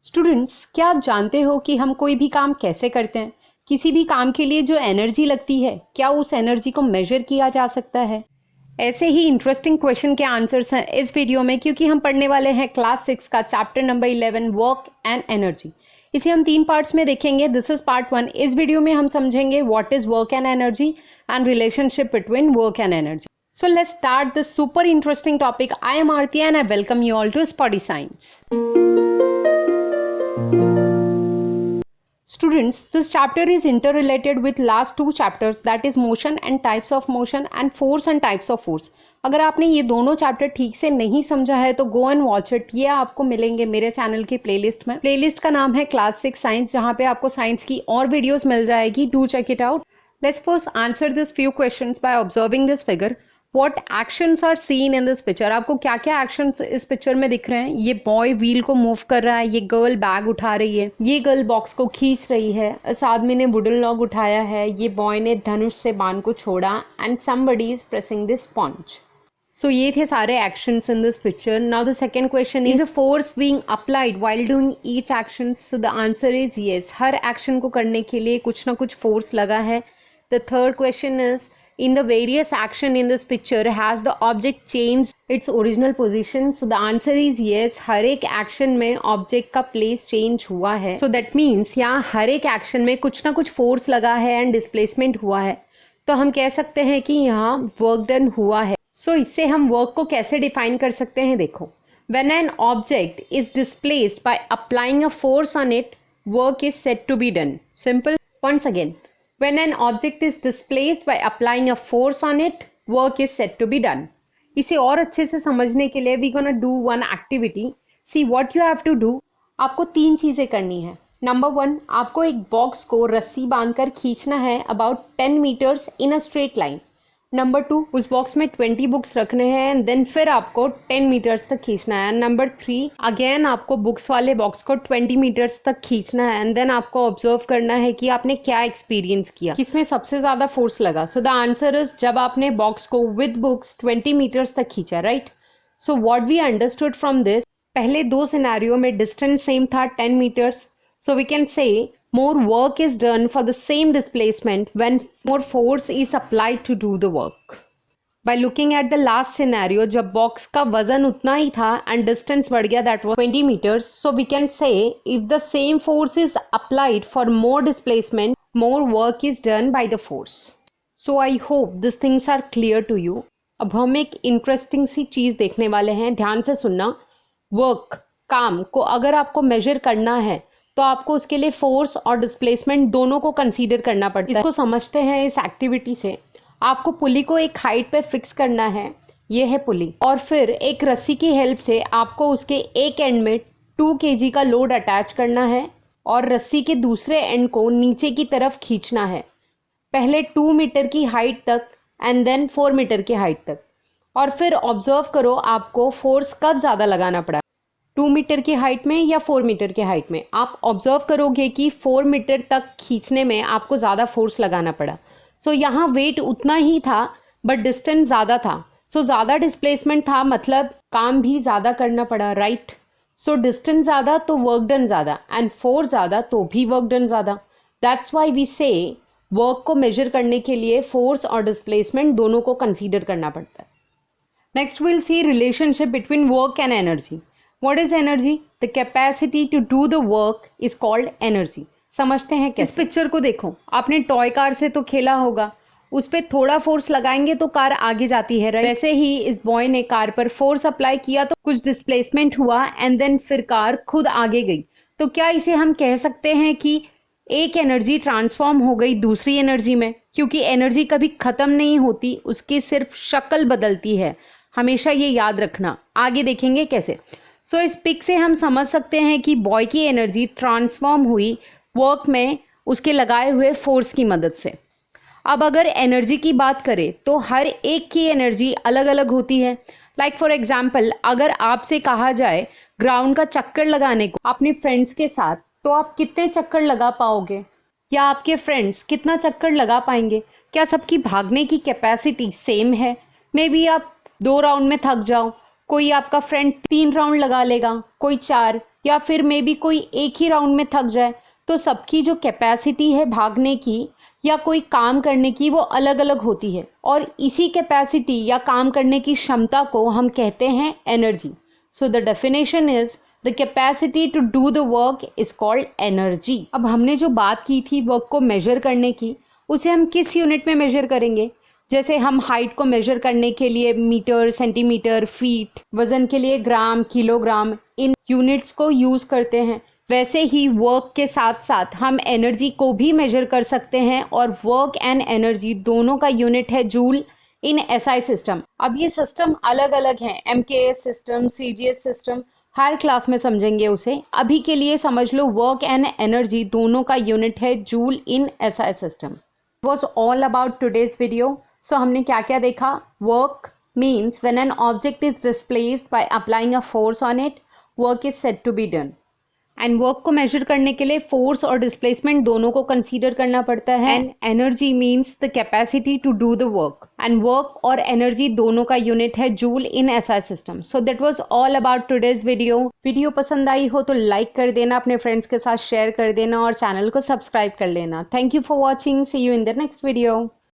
Students, क्या आप जानते हो कि हम कोई भी काम कैसे करते हैं? किसी भी काम के लिए जो एनर्जी लगती है, क्या उस एनर्जी को मेजर किया जा सकता है? ऐसे ही इंटरेस्टिंग क्वेश्चन के आंसर्स हैं इस वीडियो में, क्योंकि हम पढ़ने वाले हैं क्लास 6 का chapter number 11 work and energy. इसे हम 3 पार्ट्स में देखेंगे। This is part 1। इस वीडियो में हम समझेंगे what is work and energy and relationship between work and energy. So let's start this super interesting topic. I am Aarti and I welcome you all to Spotty Science. Students, this chapter is interrelated with last 2 chapters, that is motion and types of motion and force and types of force. अगर आपने ये दोनों chapter ठीक से नहीं समझा है तो गो एंड वॉच इट। ये आपको मिलेंगे मेरे चैनल की प्लेलिस्ट में। प्लेलिस्ट का नाम है क्लास 6 साइंस, जहाँ पे आपको साइंस की और वीडियोस मिल जाएगी। Do check it out. Let's first answer this few questions by observing this figure. What actions are seen in this picture? आपको क्या क्या actions इस पिक्चर में दिख रहे हैं? ये बॉय व्हील को मूव कर रहा है, ये गर्ल बैग उठा रही है, ये गर्ल बॉक्स को खींच रही है, इस आदमी ने वुडन लॉग उठाया है, ये बॉय ने धनुष से बाण को छोड़ा and somebody is pressing this sponge. So ये थे सारे actions in this picture. Now the second question is a force being applied while doing each action. So the answer is yes. Her action को करने के लिए कुछ ना कुछ force लगा है. The third question is in the various action in this picture has the object changed its original position? So the answer is yes. हर एक action में object का place change हुआ है. So that means यहाँ हर एक action में कुछ ना कुछ force लगा है and displacement हुआ है. तो हम कह सकते हैं कि यहाँ work done हुआ है. So इससे हम work को कैसे define कर सकते हैं? देखो, when an object is displaced by applying a force on it, work is said to be done. Simple. Once again, when an object is displaced by applying a force on it, work is said to be done. इसे और अच्छे से समझने के लिए we gonna do one activity. See what you have to do. आपको 3 चीज़ें करनी है. नंबर 1, आपको एक बॉक्स को रस्सी बांधकर खींचना है about 10 meters in a straight line. Number 2, उस बॉक्स में 20 बुक्स रखने हैं एंड देन फिर आपको 10 मीटर्स तक खींचना है. नंबर 3, अगेन आपको बुक्स वाले बॉक्स को 20 मीटर्स तक खींचना है एंड देन आपको ऑब्जर्व करना है कि आपने क्या एक्सपीरियंस किया, किसमें सबसे ज़्यादा फोर्स लगा. सो द आंसर इज जब आपने बॉक्स को विद बुक्स 20 मीटर्स तक खींचा, right. So what we understood from this, पहले 2 सिनेरियो में डिस्टेंस सेम था 10 metres. So we can say more work is done for the same displacement when more force is applied to do the work. By looking at the last scenario, जब box का वजन उतना ही था and distance बढ़ गया, that was 20 meters. So we can say if the same force is applied for more displacement, more work is done by the force. So I hope these things are clear to you. अब हम एक interesting सी चीज़ देखने वाले हैं, ध्यान से सुनना. Work, काम को अगर आपको मेजर करना है तो आपको उसके लिए फोर्स और डिस्प्लेसमेंट दोनों को कंसीडर करना पड़ता है. इसको समझते हैं इस एक्टिविटी से. आपको पुली को एक हाइट पे फिक्स करना है, ये है पुली, और फिर एक रस्सी की हेल्प से आपको उसके एक एंड में 2 kg का लोड अटैच करना है और रस्सी के दूसरे एंड को नीचे की तरफ खींचना है, पहले 2 मीटर की हाइट तक एंड देन 4 मीटर की हाइट तक. और फिर ऑब्जर्व करो आपको फोर्स कब ज़्यादा लगाना पड़ा, 2 मीटर की हाइट में या 4 मीटर की हाइट में. आप ऑब्जर्व करोगे कि 4 मीटर तक खींचने में आपको ज़्यादा फोर्स लगाना पड़ा. सो यहाँ वेट उतना ही था बट डिस्टेंस ज़्यादा था. सो ज़्यादा डिस्प्लेसमेंट था, मतलब काम भी ज़्यादा करना पड़ा, राइट. सो डिस्टेंस ज़्यादा तो वर्क डन ज़्यादा एंड फोर्स ज़्यादा तो भी वर्क डन ज़्यादा. दैट्स वाई वी से वर्क को मेजर करने के लिए फोर्स और डिस्प्लेसमेंट दोनों को कंसीडर करना पड़ता है. Next will see relationship between work and energy. What is energy? The capacity to do the work is called energy. समझते हैं कैसे? इस पिक्चर को देखो, आपने टॉय कार से तो खेला होगा, उस पर थोड़ा फोर्स लगाएंगे तो कार आगे जाती है, राइट. वैसे ही इस बॉय ने कार पर फोर्स अप्लाई किया तो कुछ डिस्प्लेसमेंट हुआ एंड देन फिर कार खुद आगे गई. तो क्या इसे हम कह सकते हैं कि एक एनर्जी ट्रांसफॉर्म हो गई दूसरी एनर्जी में? क्योंकि एनर्जी कभी खत्म नहीं होती, उसकी सिर्फ शक्ल बदलती है. हमेशा ये याद रखना. आगे देखेंगे कैसे. सो इस पिक से हम समझ सकते हैं कि बॉय की एनर्जी ट्रांसफॉर्म हुई वर्क में उसके लगाए हुए फोर्स की मदद से. अब अगर एनर्जी की बात करें तो हर एक की एनर्जी अलग अलग होती है. लाइक फॉर एग्जांपल, अगर आपसे कहा जाए ग्राउंड का चक्कर लगाने को अपने फ्रेंड्स के साथ, तो आप कितने चक्कर लगा पाओगे, या आपके फ्रेंड्स कितना चक्कर लगा पाएंगे? क्या सबकी भागने की कैपेसिटी सेम है? मे बी आप 2 राउंड में थक जाओ, कोई आपका फ्रेंड 3 राउंड लगा लेगा, कोई 4, या फिर मे बी कोई एक ही राउंड में थक जाए, तो सबकी जो कैपेसिटी है भागने की या कोई काम करने की वो अलग अलग होती है, और इसी कैपेसिटी या काम करने की क्षमता को हम कहते हैं energy. So the definition is the capacity to do the work is called energy. अब हमने जो बात की थी वर्क को मेजर करने की, उसे हम किस यूनिट में मेजर करेंगे? जैसे हम हाइट को मेजर करने के लिए मीटर, सेंटीमीटर, फीट, वजन के लिए ग्राम, किलोग्राम, इन यूनिट्स को यूज करते हैं, वैसे ही वर्क के साथ साथ हम एनर्जी को भी मेजर कर सकते हैं, और वर्क एंड एनर्जी दोनों का यूनिट है जूल इन एसआई सिस्टम। अब ये सिस्टम अलग अलग हैं, एमकेएस सिस्टम, सीजीएस सिस्टम, हर क्लास में समझेंगे उसे। अभी के लिए समझ लो वर्क एंड एनर्जी दोनों का यूनिट है joule in SI system. Was all about today's video. So हमने क्या क्या देखा? Work means when an object is displaced by applying a force on it, work is said to be done. And work को measure करने के लिए force और displacement दोनों को कंसीडर करना पड़ता है। And energy means the capacity to do the work, and work और एनर्जी दोनों का यूनिट है joule in SI system. So that was all about today's video. Video पसंद आई हो तो लाइक कर देना, अपने फ्रेंड्स के साथ शेयर कर देना और चैनल को सब्सक्राइब कर लेना। Thank you for watching, see you in the next video.